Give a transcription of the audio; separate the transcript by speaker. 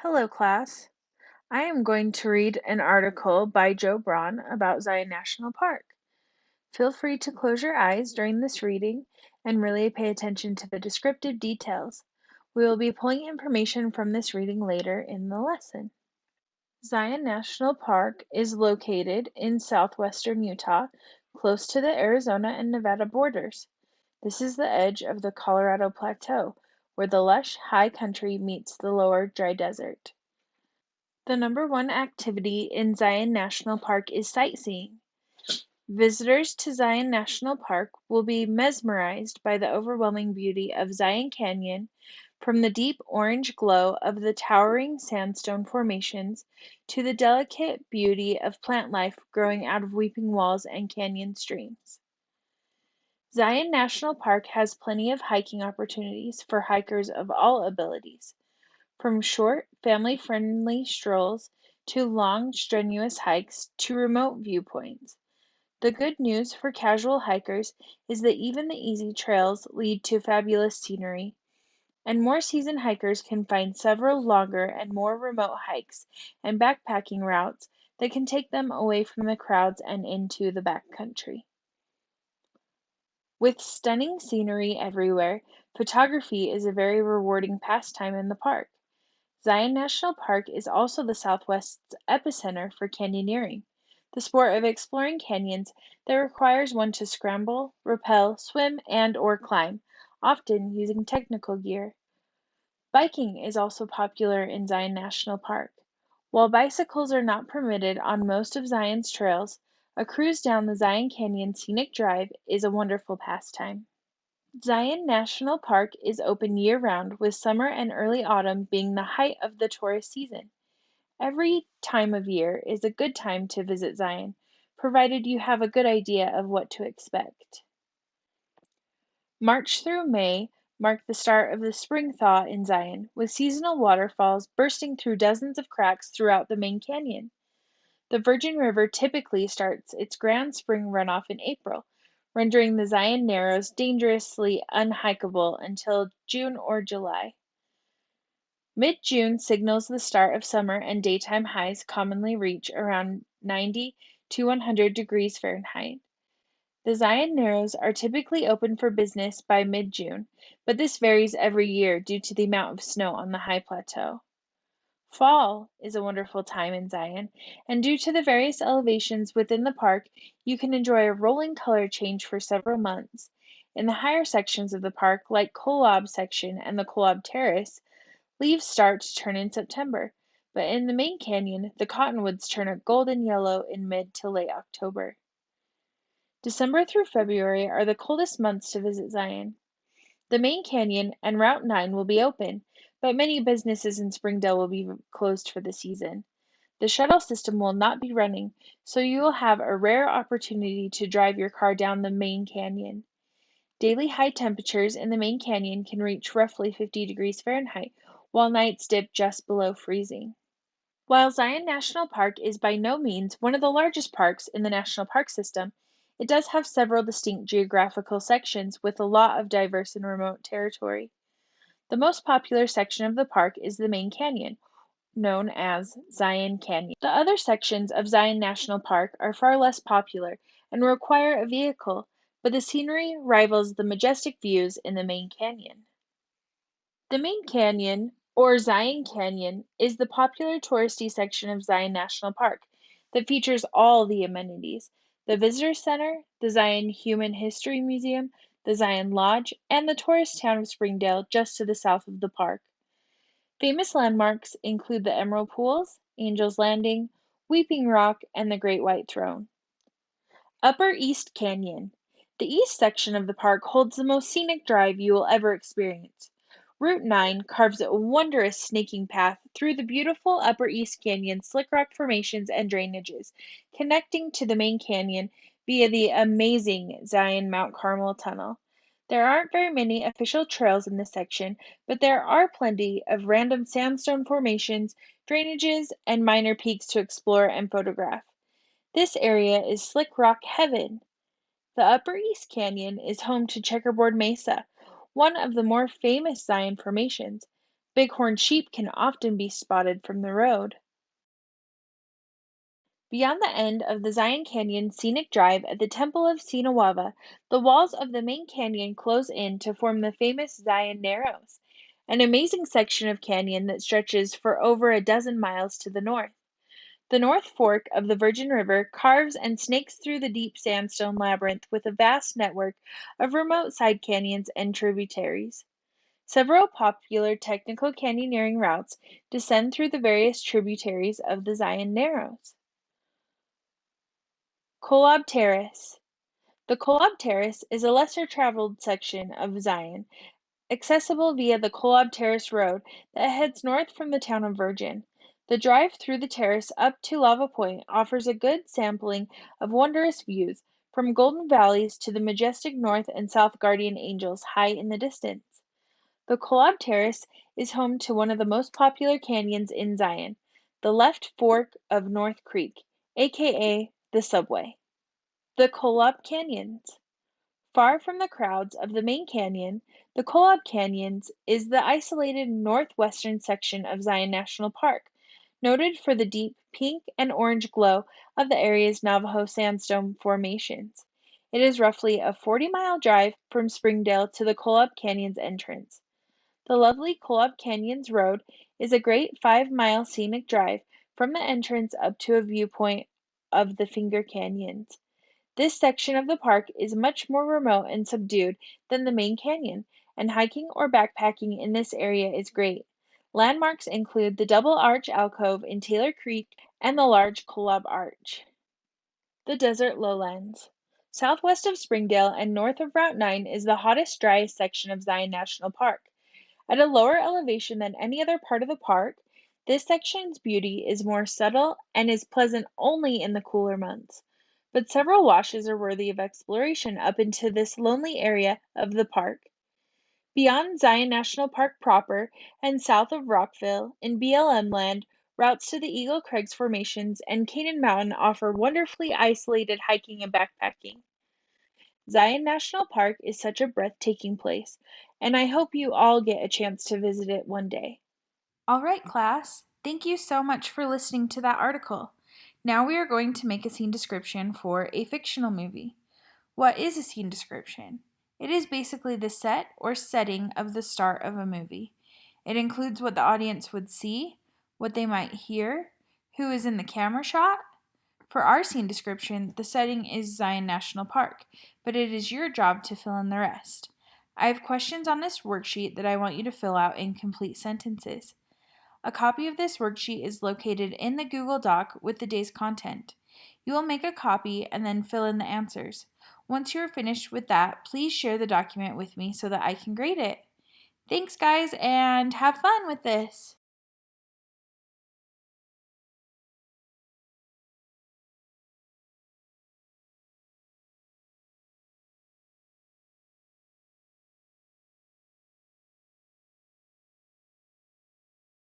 Speaker 1: Hello, class. I am going to read an article by Joe Braun about Zion National Park. Feel free to close your eyes during this reading and really pay attention to the descriptive details. We will be pulling information from this reading later in the lesson. Zion National Park is located in southwestern Utah, close to the Arizona and Nevada borders. This is the edge of the Colorado Plateau, where the lush high country meets the lower dry desert. The number one activity in Zion National Park is sightseeing. Visitors to Zion National Park will be mesmerized by the overwhelming beauty of Zion Canyon, from the deep orange glow of the towering sandstone formations to the delicate beauty of plant life growing out of weeping walls and canyon streams. Zion National Park has plenty of hiking opportunities for hikers of all abilities. From short, family-friendly strolls to long, strenuous hikes to remote viewpoints. The good news for casual hikers is that even the easy trails lead to fabulous scenery, and more seasoned hikers can find several longer and more remote hikes and backpacking routes that can take them away from the crowds and into the backcountry. With stunning scenery everywhere, photography is a very rewarding pastime in the park. Zion National Park is also the Southwest's epicenter for canyoneering, the sport of exploring canyons that requires one to scramble, rappel, swim, and/or climb, often using technical gear. Biking is also popular in Zion National Park. While bicycles are not permitted on most of Zion's trails, a cruise down the Zion Canyon Scenic Drive is a wonderful pastime. Zion National Park is open year-round, with summer and early autumn being the height of the tourist season. Every time of year is a good time to visit Zion, provided you have a good idea of what to expect. March through May mark the start of the spring thaw in Zion, with seasonal waterfalls bursting through dozens of cracks throughout the main canyon. The Virgin River typically starts its grand spring runoff in April, rendering the Zion Narrows dangerously unhikeable until June or July. Mid-June signals the start of summer, and daytime highs commonly reach around 90 to 100 degrees Fahrenheit. The Zion Narrows are typically open for business by mid-June, but this varies every year due to the amount of snow on the high plateau. Fall is a wonderful time in Zion, and due to the various elevations within the park, you can enjoy a rolling color change for several months. In the higher sections of the park, like Kolob section and the Kolob Terrace, leaves start to turn in September, but in the main canyon, the cottonwoods turn a golden yellow in mid to late October. December through February are the coldest months to visit Zion. The main canyon and Route 9 will be open, but many businesses in Springdale will be closed for the season. The shuttle system will not be running, so you will have a rare opportunity to drive your car down the main canyon. Daily high temperatures in the main canyon can reach roughly 50 degrees Fahrenheit, while nights dip just below freezing. While Zion National Park is by no means one of the largest parks in the national park system, it does have several distinct geographical sections with a lot of diverse and remote territory. The most popular section of the park is the main canyon, known as Zion Canyon. The other sections of Zion National Park are far less popular and require a vehicle, but the scenery rivals the majestic views in the main canyon. The main canyon, or Zion Canyon, is the popular touristy section of Zion National Park that features all the amenities: the Visitor Center, the Zion Human History Museum, the Zion Lodge, and the tourist town of Springdale just to the south of the park. Famous landmarks include the Emerald Pools, Angel's Landing, Weeping Rock, and the Great White Throne. Upper East Canyon. The east section of the park holds the most scenic drive you will ever experience. Route 9 carves a wondrous snaking path through the beautiful Upper East Canyon slick rock formations and drainages, connecting to the main canyon via the amazing Zion Mount Carmel Tunnel. There aren't very many official trails in this section, but there are plenty of random sandstone formations, drainages, and minor peaks to explore and photograph. This area is slick rock heaven. The Upper East Canyon is home to Checkerboard Mesa, one of the more famous Zion formations. Bighorn sheep can often be spotted from the road. Beyond the end of the Zion Canyon Scenic Drive at the Temple of Sinawava, the walls of the main canyon close in to form the famous Zion Narrows, an amazing section of canyon that stretches for over a dozen miles to the north. The North Fork of the Virgin River carves and snakes through the deep sandstone labyrinth with a vast network of remote side canyons and tributaries. Several popular technical canyoneering routes descend through the various tributaries of the Zion Narrows. Kolob Terrace. The Kolob Terrace is a lesser traveled section of Zion, accessible via the Kolob Terrace Road that heads north from the town of Virgin. The drive through the terrace up to Lava Point offers a good sampling of wondrous views, from Golden Valleys to the majestic North and South Guardian Angels high in the distance. The Kolob Terrace is home to one of the most popular canyons in Zion, the left fork of North Creek, aka the Subway. The Kolob Canyons. Far from the crowds of the main canyon, the Kolob Canyons is the isolated northwestern section of Zion National Park, noted for the deep pink and orange glow of the area's Navajo sandstone formations. It is roughly a 40-mile drive from Springdale to the Kolob Canyons entrance. The lovely Kolob Canyons Road is a great 5-mile scenic drive from the entrance up to a viewpoint of the Finger Canyons. This section of the park is much more remote and subdued than the main canyon, and hiking or backpacking in this area is great. Landmarks include the Double Arch Alcove in Taylor Creek and the large Kolob Arch. The desert lowlands. Southwest of Springdale and north of Route 9 is the hottest, driest section of Zion National Park. At a lower elevation than any other part of the park, this section's beauty is more subtle and is pleasant only in the cooler months. But several washes are worthy of exploration up into this lonely area of the park. Beyond Zion National Park proper and south of Rockville, in BLM land, routes to the Eagle Crags formations and Canaan Mountain offer wonderfully isolated hiking and backpacking. Zion National Park is such a breathtaking place, and I hope you all get a chance to visit it one day.
Speaker 2: All right, class. Thank you so much for listening to that article. Now we are going to make a scene description for a fictional movie. What is a scene description? It is basically the set or setting of the start of a movie. It includes what the audience would see, what they might hear, who is in the camera shot. For our scene description, the setting is Zion National Park, but it is your job to fill in the rest. I have questions on this worksheet that I want you to fill out in complete sentences. A copy of this worksheet is located in the Google Doc with the day's content. You will make a copy and then fill in the answers. Once you are finished with that, please share the document with me so that I can grade it. Thanks, guys, and have fun with this!